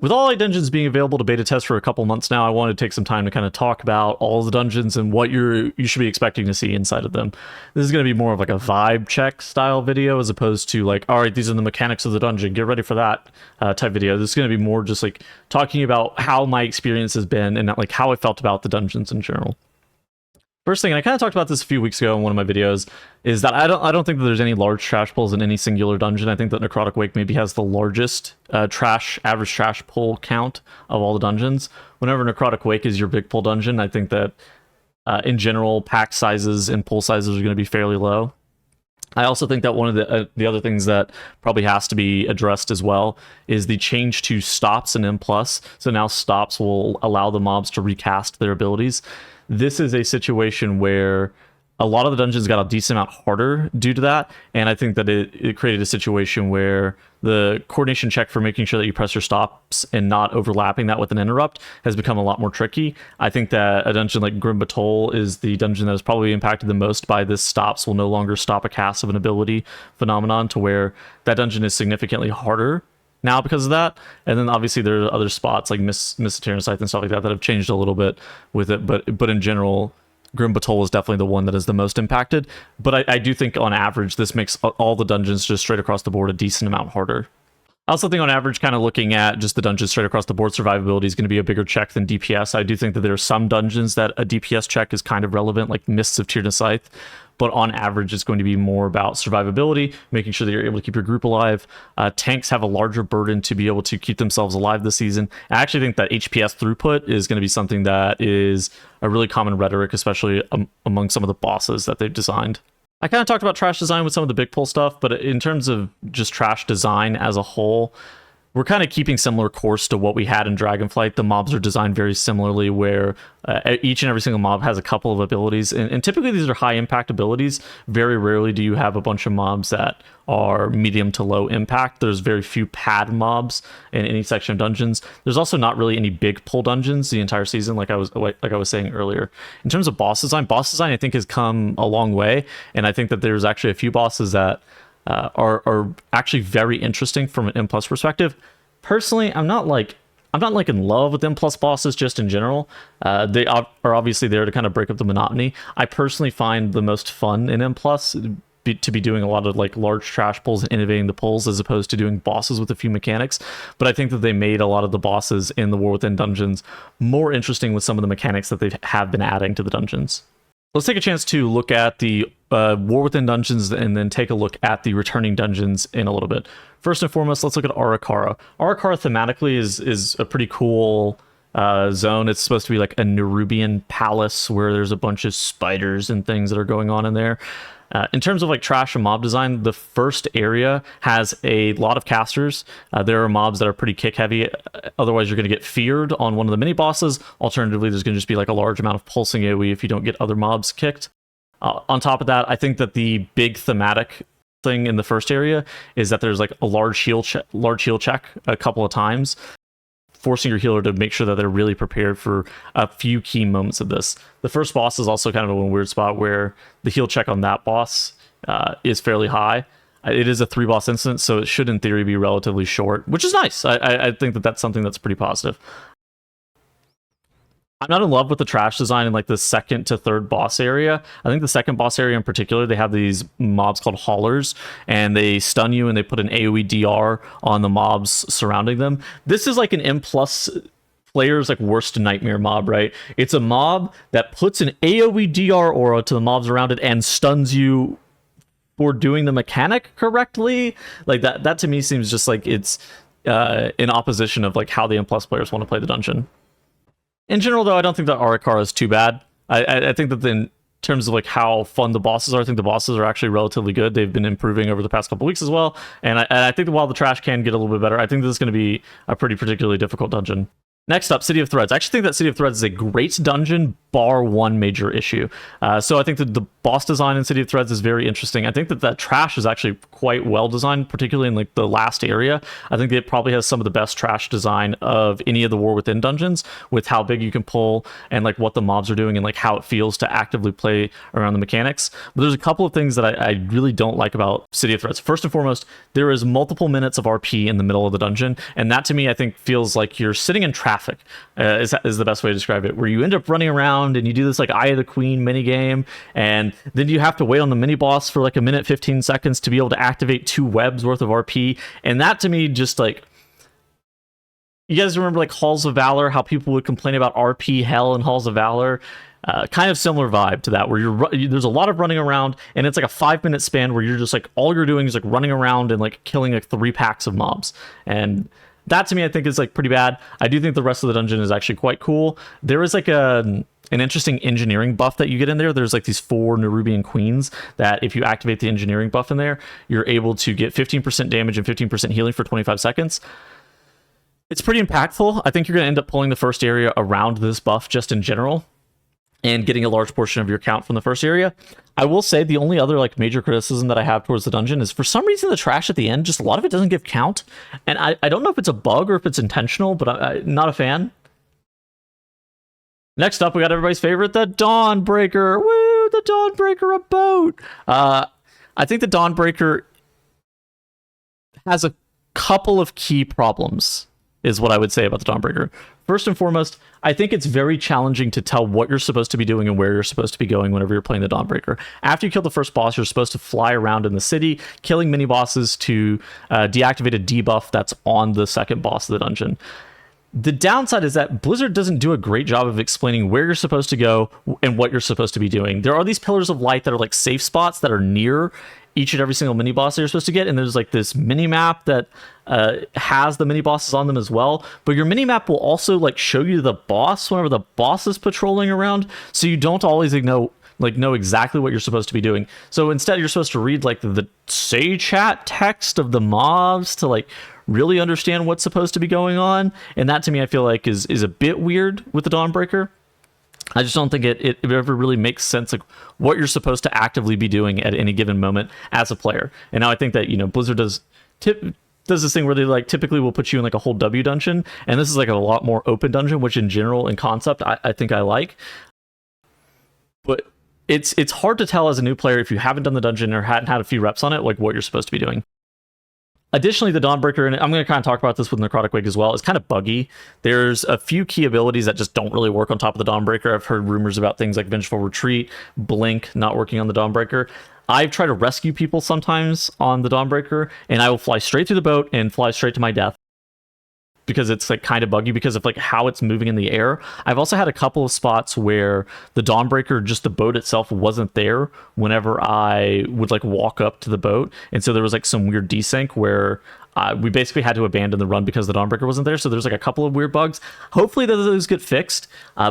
With all 8 dungeons being available to beta test for a couple months now, I wanted to take some time to kind of talk about all the dungeons and what you should be expecting to see inside of them. This is going to be more of like a vibe check style video as opposed to like, all right, these are the mechanics of the dungeon, get ready for that type video. This is going to be more just like talking about how my experience has been and like how I felt about the dungeons in general. First thing, and I kind of talked about this a few weeks ago in one of my videos, is that I don't think that there's any large trash pulls in any singular dungeon. I think that Necrotic Wake maybe has the largest average trash pull count of all the dungeons. Whenever Necrotic Wake is your big pull dungeon, I think that in general, pack sizes and pull sizes are going to be fairly low. I also think that one of the other things that probably has to be addressed as well is the change to stops in M+. So now stops will allow the mobs to recast their abilities. This is a situation where a lot of the dungeons got a decent amount harder due to that, and I think that it created a situation where the coordination check for making sure that you press your stops and not overlapping that with an interrupt has become a lot more tricky. I think that a dungeon like Grim Batol is the dungeon that is probably impacted the most by this stops will no longer stop a cast of an ability phenomenon, to where that dungeon is significantly harder now because of that. And then obviously there are other spots like Mysterian Scythe and stuff like that have changed a little bit with it, but in general, Grim Batol is definitely the one that is the most impacted. But I do think on average this makes all the dungeons just straight across the board a decent amount harder. I also think on average, kind of looking at just the dungeons straight across the board, survivability is going to be a bigger check than DPS. I do think that there are some dungeons that a DPS check is kind of relevant, like Mists of Tyrna Scythe, but on average, it's going to be more about survivability, making sure that you're able to keep your group alive. Tanks have a larger burden to be able to keep themselves alive this season. I actually think that HPS throughput is going to be something that is a really common rhetoric, especially among some of the bosses that they've designed. I kind of talked about trash design with some of the big pull stuff, but in terms of just trash design as a whole, we're kind of keeping similar course to what we had in Dragonflight. The mobs are designed very similarly, where each and every single mob has a couple of abilities, and typically these are high impact abilities. Very rarely do you have a bunch of mobs that are medium to low impact. There's very few pad mobs in any section of dungeons. There's also not really any big pull dungeons the entire season, like I was saying earlier. In terms of boss design I think has come a long way, and I think that there's actually a few bosses that are actually very interesting from an M+ perspective. Personally, I'm not like in love with M+ bosses just in general. They are obviously there to kind of break up the monotony. I personally find the most fun in M+ to be doing a lot of like large trash pulls and innovating the pulls as opposed to doing bosses with a few mechanics. But I think that they made a lot of the bosses in the War Within dungeons more interesting with some of the mechanics that they have been adding to the dungeons. Let's take a chance to look at the War Within dungeons and then take a look at the returning dungeons in a little bit. First and foremost, let's look at Aurakara. Aurakara thematically is a pretty cool zone. It's supposed to be like a Nerubian palace where there's a bunch of spiders and things that are going on in there. In terms of like trash and mob design, the first area has a lot of casters. There are mobs that are pretty kick heavy. Otherwise, you're going to get feared on one of the mini bosses. Alternatively, there's going to just be like a large amount of pulsing AoE if you don't get other mobs kicked. On top of that, I think that the big thematic thing in the first area is that there's like a large heal check a couple of times, forcing your healer to make sure that they're really prepared for a few key moments of this. The first boss is also kind of a weird spot where the heal check on that boss is fairly high. It is a 3-boss instance, so it should in theory be relatively short, which is nice. I think that that's something that's pretty positive. I'm not in love with the trash design in like the second to third boss area. I think the second boss area in particular, they have these mobs called haulers, and they stun you and they put an AoE DR on the mobs surrounding them. This is like an M+ player's like worst nightmare mob, right? It's a mob that puts an AoE DR aura to the mobs around it and stuns you for doing the mechanic correctly. Like that to me seems just like it's in opposition of like how the M+ players want to play the dungeon. In general, though, I don't think that Aurakara is too bad. I think that in terms of like how fun the bosses are, I think the bosses are actually relatively good. They've been improving over the past couple weeks as well. And I think that while the trash can get a little bit better, I think this is going to be a pretty particularly difficult dungeon. Next up, City of Threads. I actually think that City of Threads is a great dungeon, bar one major issue. So I think that the boss design in City of Threads is very interesting. I think that trash is actually quite well designed, particularly in like the last area. I think it probably has some of the best trash design of any of the War Within dungeons, with how big you can pull and like what the mobs are doing and like how it feels to actively play around the mechanics. But there's a couple of things that I really don't like about City of Threads. First and foremost, there is multiple minutes of RP in the middle of the dungeon, and that to me I think feels like you're sitting in traffic, is the best way to describe it, where you end up running around and you do this like Eye of the Queen mini game, and then you have to wait on the mini boss for like a minute 15 seconds to be able to activate 2 webs worth of RP. And that to me just like, you guys remember like Halls of Valor, how people would complain about RP hell in Halls of Valor? Kind of similar vibe to that, where there's a lot of running around, and it's like a 5-minute span where you're just like, all you're doing is like running around and like killing like 3 packs of mobs. And that to me I think is like pretty bad. I do think the rest of the dungeon is actually quite cool. There is like an interesting engineering buff that you get in there. There's like these 4 Nerubian queens that if you activate the engineering buff in there, you're able to get 15% damage and 15% healing for 25 seconds. It's pretty impactful. I think you're going to end up pulling the first area around this buff just in general, and getting a large portion of your count from the first area. I will say the only other like major criticism that I have towards the dungeon is, for some reason, the trash at the end, just a lot of it doesn't give count. And I don't know if it's a bug or if it's intentional, but I'm not a fan. Next up, we got everybody's favorite, the Dawnbreaker. Woo, the Dawnbreaker, a boat. I think the Dawnbreaker has a couple of key problems, is what I would say about the Dawnbreaker. First and foremost, I think it's very challenging to tell what you're supposed to be doing and where you're supposed to be going whenever you're playing the Dawnbreaker. After you kill the first boss, you're supposed to fly around in the city, killing mini bosses to deactivate a debuff that's on the second boss of the dungeon. The downside is that Blizzard doesn't do a great job of explaining where you're supposed to go and what you're supposed to be doing. There are these pillars of light that are like safe spots that are near each and every single mini boss that you're supposed to get, and there's like this mini map that has the mini bosses on them as well. But your mini map will also like show you the boss whenever the boss is patrolling around, so you don't always know exactly what you're supposed to be doing. So instead, you're supposed to read like the say chat text of the mobs to like really understand what's supposed to be going on. And that to me, I feel like is a bit weird with the Dawnbreaker. I just don't think it ever really makes sense, like what you're supposed to actively be doing at any given moment as a player. And now I think that, Blizzard does this thing where they like typically will put you in like a whole W dungeon, and this is like a lot more open dungeon, which in general in concept I think I like. But it's hard to tell as a new player, if you haven't done the dungeon or hadn't had a few reps on it, like what you're supposed to be doing. Additionally, the Dawnbreaker, and I'm going to kind of talk about this with Necrotic Wig as well, is kind of buggy. There's a few key abilities that just don't really work on top of the Dawnbreaker. I've heard rumors about things like Vengeful Retreat, Blink not working on the Dawnbreaker. I've tried to rescue people sometimes on the Dawnbreaker, and I will fly straight through the boat and fly straight to my death, because it's like kind of buggy because of like how it's moving in the air. I've also had a couple of spots where the Dawnbreaker, just the boat itself, wasn't there whenever I would like walk up to the boat, and so there was like some weird desync where we basically had to abandon the run because the Dawnbreaker wasn't there. So there's like a couple of weird bugs. Hopefully those get fixed.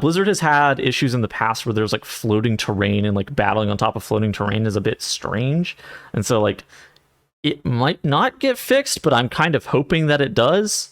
Blizzard has had issues in the past where there's like floating terrain, and like battling on top of floating terrain is a bit strange, and so like it might not get fixed, but I'm kind of hoping that it does.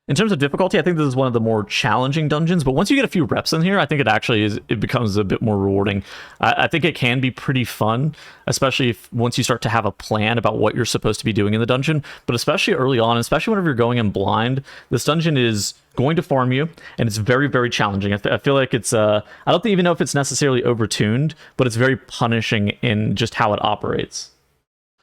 In terms of difficulty, I think this is one of the more challenging dungeons, but once you get a few reps in here, I think it becomes a bit more rewarding. I think it can be pretty fun, especially once you start to have a plan about what you're supposed to be doing in the dungeon, but especially early on, especially whenever you're going in blind, this dungeon is going to farm you, and it's very, very challenging. I feel like it's, I don't even know if it's necessarily overtuned, but it's very punishing in just how it operates.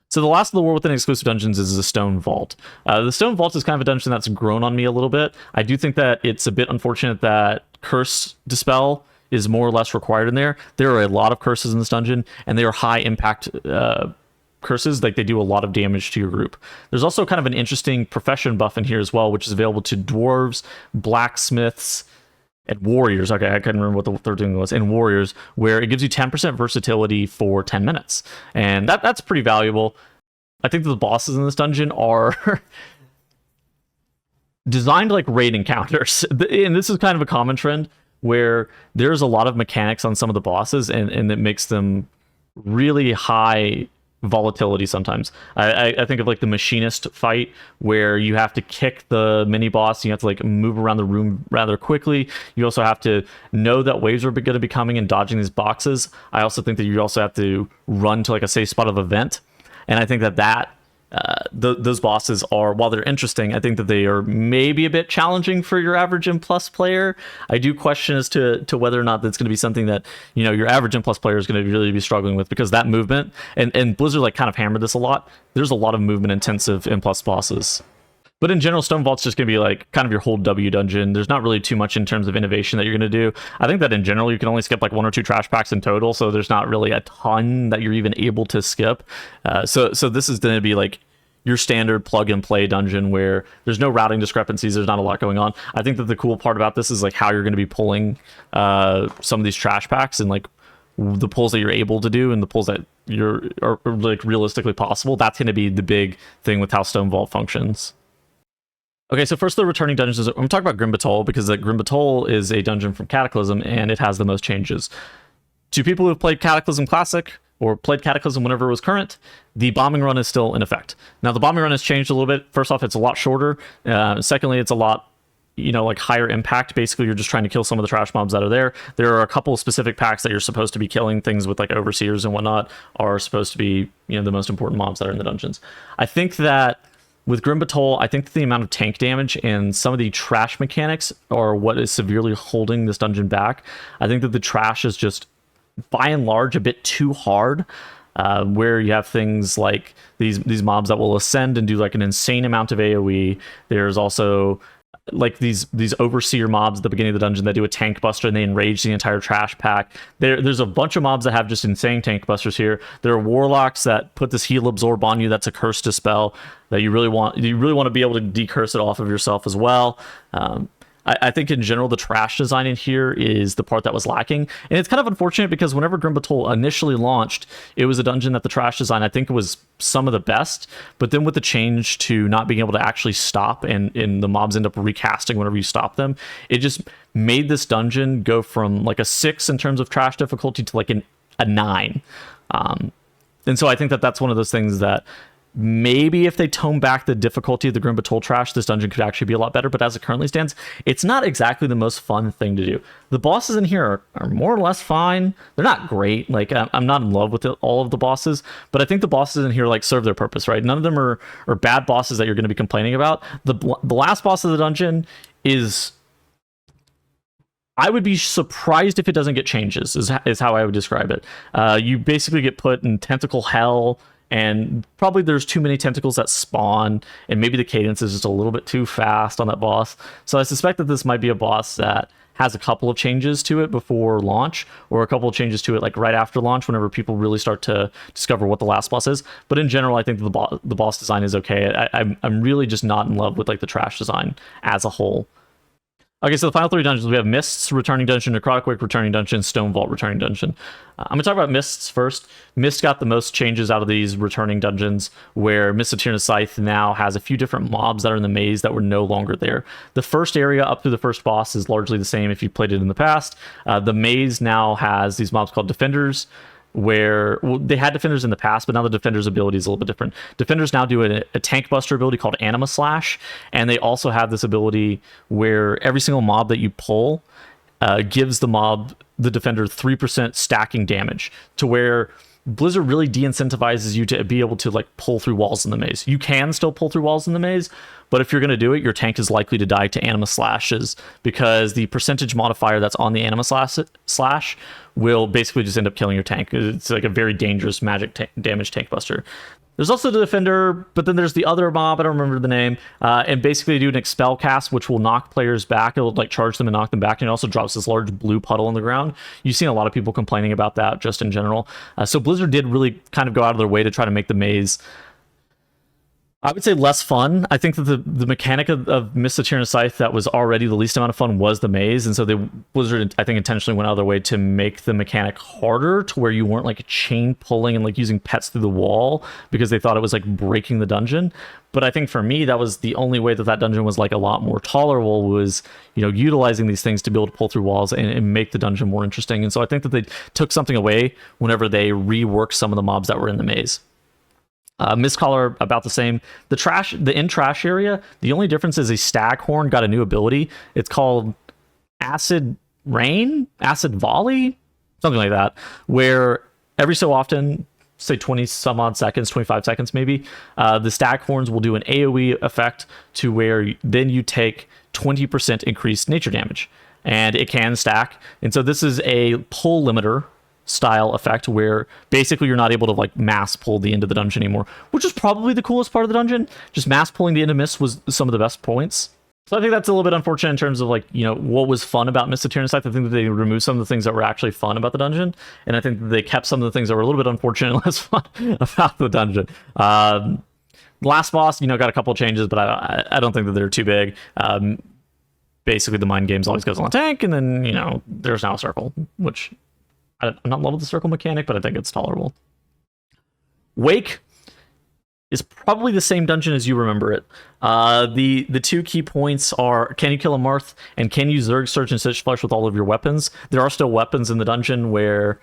So the last of the War Within exclusive dungeons is the Stone Vault. The Stone Vault is kind of a dungeon that's grown on me a little bit. I do think that it's a bit unfortunate that Curse Dispel is more or less required in there. There are a lot of curses in this dungeon, and they are high impact curses. Like, they do a lot of damage to your group. There's also kind of an interesting profession buff in here as well, which is available to dwarves, blacksmiths, and warriors. Okay, I couldn't remember what the third thing was. And warriors, where it gives you 10% versatility for 10 minutes. And that's pretty valuable. I think that the bosses in this dungeon are designed like raid encounters. And this is kind of a common trend, where there's a lot of mechanics on some of the bosses, and it makes them really high volatility sometimes. I think of like the machinist fight where you have to kick the mini boss, you have to like move around the room rather quickly. You also have to know that waves are going to be coming and dodging these boxes. I also think that you also have to run to like a safe spot of a vent, and I think that those bosses are, while they're interesting, I think that they are maybe a bit challenging for your average M plus player. I do question as to whether or not that's going to be something that, you know, your average M plus player is going to really be struggling with, because that movement, and Blizzard like kind of hammered this a lot. There's a lot of movement intensive M plus bosses. But in general, Stone Vault's just going to be like kind of your whole W dungeon. There's not really too much in terms of innovation that you're going to do. I think that in general, you can only skip like 1 or 2 trash packs in total, so there's not really a ton that you're even able to skip. So this is going to be like your standard plug and play dungeon where there's no routing discrepancies. There's not a lot going on. I think that the cool part about this is like how you're going to be pulling some of these trash packs, and like the pulls that you're able to do and the pulls that are like realistically possible. That's going to be the big thing with how Stone Vault functions. Okay, so first the returning dungeons. I'm going to talk about Grim Batol, because Grim Batol is a dungeon from Cataclysm, and it has the most changes. To people who have played Cataclysm Classic, or played Cataclysm whenever it was current, the bombing run is still in effect. Now, the bombing run has changed a little bit. First off, it's a lot shorter. Secondly, it's a lot, you know, like higher impact. Basically, you're just trying to kill some of the trash mobs that are there. There are a couple of specific packs that you're supposed to be killing. Things with like overseers and whatnot are supposed to be, you know, the most important mobs that are in the dungeons. I think that with Grim Batol, I think that the amount of tank damage and some of the trash mechanics are what is severely holding this dungeon back. I think that the trash is just, by and large, a bit too hard, where you have things like these mobs that will ascend and do like an insane amount of AoE. There's also like these overseer mobs at the beginning of the dungeon that do a tank buster and they enrage the entire trash pack. There's a bunch of mobs that have just insane tank busters here. There are warlocks that put this heal absorb on you. That's a curse dispel that you really want to be able to decurse it off of yourself as well. I think in general, the trash design in here is the part that was lacking. And it's kind of unfortunate because whenever Grim Batol initially launched, it was a dungeon that the trash design, I think, was some of the best. But then with the change to not being able to actually stop and the mobs end up recasting whenever you stop them, it just made this dungeon go from like a 6 in terms of trash difficulty to like a 9. And so I think that that's one of those things that maybe if they tone back the difficulty of the Grim Batol trash, this dungeon could actually be a lot better. But as it currently stands, it's not exactly the most fun thing to do. The bosses in here are more or less fine. They're not great. Like, I'm not in love with all of the bosses, but I think the bosses in here like serve their purpose, right? None of them are bad bosses that you're going to be complaining about. The last boss of the dungeon is, I would be surprised if it doesn't get changes, is how I would describe it. You basically get put in tentacle hell, and probably there's too many tentacles that spawn, and maybe the cadence is just a little bit too fast on that boss. So I suspect that this might be a boss that has a couple of changes to it before launch, or a couple of changes to it like right after launch, whenever people really start to discover what the last boss is. But in general, I think the boss design is okay. I'm really just not in love with like the trash design as a whole. Okay, so the final 3 dungeons, we have Mists, Returning Dungeon, Necrotic Wake, Returning Dungeon, Stone Vault, Returning Dungeon. I'm going to talk about Mists first. Mist got the most changes out of these returning dungeons, where Mist of Tyrannus Scythe now has a few different mobs that are in the maze that were no longer there. The first area up to the first boss is largely the same if you played it in the past. The maze now has these mobs called Defenders, where they had Defenders in the past, but now the Defenders ability is a little bit different. Defenders now do a tank buster ability called Anima Slash, and they also have this ability where every single mob that you pull gives the Defender 3% stacking damage, to where Blizzard really de-incentivizes you to be able to like pull through walls in the maze. You can still pull through walls in the maze, but if you're going to do it, your tank is likely to die to Anima Slashes, because the percentage modifier that's on the Anima Slash will basically just end up killing your tank. It's like a very dangerous magic damage tank buster. There's also the Defender, but then there's the other mob, I don't remember the name, and basically they do an Expel cast, which will knock players back. It'll like charge them and knock them back, and it also drops this large blue puddle on the ground. You've seen a lot of people complaining about that just in general. So Blizzard did really kind of go out of their way to try to make the maze, I would say, less fun. I think that the mechanic of Mist of Tyrannus Scythe that was already the least amount of fun was the maze, and so Blizzard, I think, intentionally went out of their way to make the mechanic harder, to where you weren't like chain pulling and like using pets through the wall, because they thought it was like breaking the dungeon. But I think for me, that was the only way that dungeon was like a lot more tolerable, was, you know, utilizing these things to be able to pull through walls and make the dungeon more interesting. And so I think that they took something away whenever they reworked some of the mobs that were in the maze. Mist Collar about the same. The in trash area, the only difference is a staghorn got a new ability. It's called Acid Rain, Acid Volley, something like that, where every so often, say 20 some odd seconds, 25 seconds maybe, the staghorns will do an AoE effect to where then you take 20% increased nature damage, and it can stack. And so this is a pull limiter style effect where basically you're not able to like mass pull the end of the dungeon anymore, which is probably the coolest part of the dungeon. Just mass pulling the end of Mist was some of the best points. So I think that's a little bit unfortunate in terms of like, you know, what was fun about Mist of Tyrannicide. I think that they removed some of the things that were actually fun about the dungeon, and I think that they kept some of the things that were a little bit unfortunate and less fun about the dungeon. Last boss, you know, got a couple of changes, but I don't think that they're too big. Basically the mind games always goes on a tank, and then, you know, there's now a circle, which I'm not in love with the circle mechanic, but I think it's tolerable. Wake is probably the same dungeon as you remember it. The two key points are, can you kill a Marth, and can you Zerg Surge and Stitch Flesh with all of your weapons? There are still weapons in the dungeon where,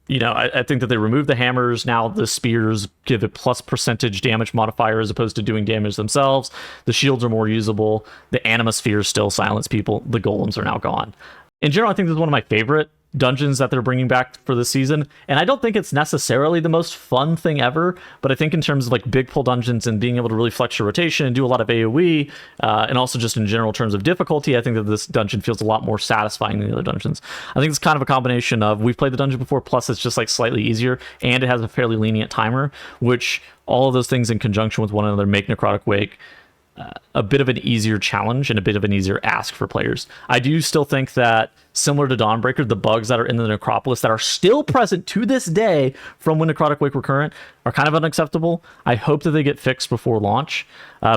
you know, I think that they removed the hammers. Now the spears give a plus percentage damage modifier as opposed to doing damage themselves. The shields are more usable. The Animaspheres still silence people. The golems are now gone. In general, I think this is one of my favorite dungeons that they're bringing back for this season, and I don't think it's necessarily the most fun thing ever, but I think in terms of like big pull dungeons and being able to really flex your rotation and do a lot of AoE, and also just in general terms of difficulty, I think that this dungeon feels a lot more satisfying than the other dungeons. I think it's kind of a combination of, we've played the dungeon before, plus it's just like slightly easier, and it has a fairly lenient timer, which all of those things in conjunction with one another make Necrotic Wake a bit of an easier challenge and a bit of an easier ask for players. I do still think that, similar to Dawnbreaker, the bugs that are in the Necropolis that are still present to this day from when Necrotic Wake were current are kind of unacceptable. I hope that they get fixed before launch.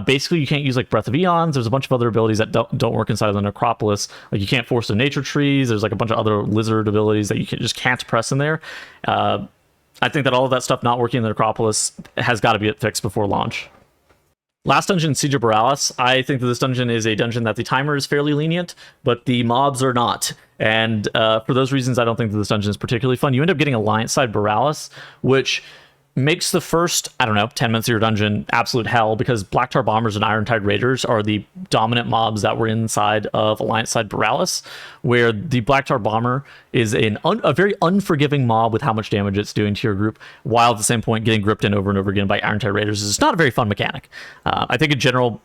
Basically, you can't use like Breath of Eons. There's a bunch of other abilities that don't work inside of the Necropolis. Like, you can't force the nature trees. There's like a bunch of other lizard abilities that you just can't press in there. I think that all of that stuff not working in the Necropolis has got to be fixed before launch. Last dungeon, Siege of Baralis. I think that this dungeon is a dungeon that the timer is fairly lenient, but the mobs are not. And for those reasons, I don't think that this dungeon is particularly fun. You end up getting Alliance side Baralis, which makes the first, 10 minutes of your dungeon absolute hell, because Black Tar Bombers and Iron Tide Raiders are the dominant mobs that were inside of Alliance side Baralis, where the Black Tar Bomber is a very unforgiving mob with how much damage it's doing to your group, while at the same point getting gripped in over and over again by Iron Tide Raiders is not a very fun mechanic. I think in general,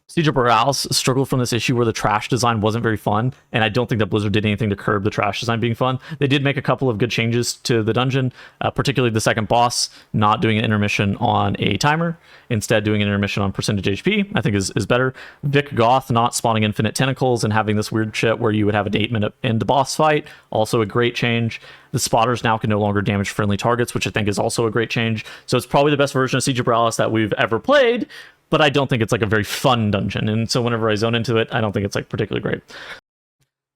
Siege of Baralis struggled from this issue where the trash design wasn't very fun, and I don't think that Blizzard did anything to curb the trash design being fun. They did make a couple of good changes to the dungeon, particularly the second boss not doing an intermission on a timer, instead doing an intermission on percentage HP, I think is better. Vic Goth not spawning infinite tentacles and having this weird shit where you would have an 8-minute end boss fight, also a great change. The spotters now can no longer damage friendly targets, which I think is also a great change. So it's probably the best version of Siege of Baralis that we've ever played, but I don't think it's like a very fun dungeon, and so whenever I zone into it, I don't think it's like particularly great.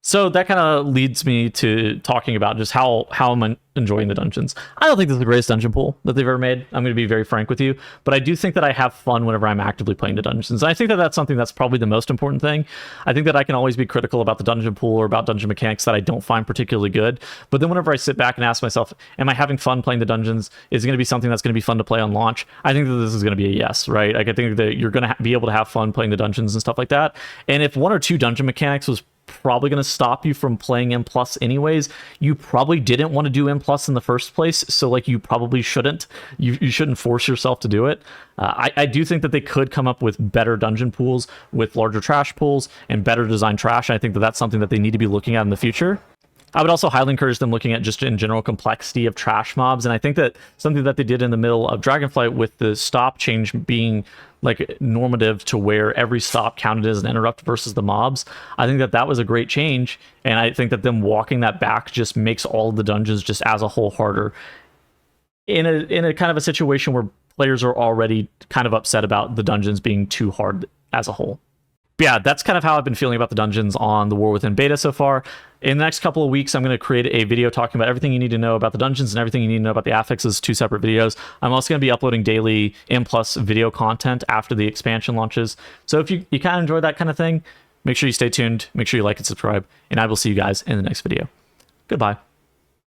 So that kind of leads me to talking about just how I'm enjoying the dungeons. I don't think this is the greatest dungeon pool that they've ever made. I'm going to be very frank with you, but I do think that I have fun whenever I'm actively playing the dungeons. And I think that that's something that's probably the most important thing. I think that I can always be critical about the dungeon pool or about dungeon mechanics that I don't find particularly good. But then whenever I sit back and ask myself, am I having fun playing the dungeons? Is it going to be something that's going to be fun to play on launch? I think that this is going to be a yes, right? Like, I think that you're going to be able to have fun playing the dungeons and stuff like that. And if one or two dungeon mechanics was probably going to stop you from playing M+ anyways, you probably didn't want to do M+ in the first place, so like you probably shouldn't. You shouldn't force yourself to do it. I do think that they could come up with better dungeon pools with larger trash pools and better designed trash. I think that that's something that they need to be looking at in the future. I would also highly encourage them looking at just in general complexity of trash mobs, and I think that something that they did in the middle of Dragonflight with the stop change being like normative to where every stop counted as an interrupt versus the mobs, I think that that was a great change, and I think that them walking that back just makes all of the dungeons just as a whole harder in a kind of a situation where players are already kind of upset about the dungeons being too hard as a whole. But yeah, that's kind of how I've been feeling about the dungeons on the War Within beta so far. In the next couple of weeks, I'm going to create a video talking about everything you need to know about the dungeons and everything you need to know about the affixes, 2 separate videos. I'm also going to be uploading daily M+ video content after the expansion launches. So if you kind of enjoy that kind of thing, make sure you stay tuned, make sure you like and subscribe, and I will see you guys in the next video. Goodbye.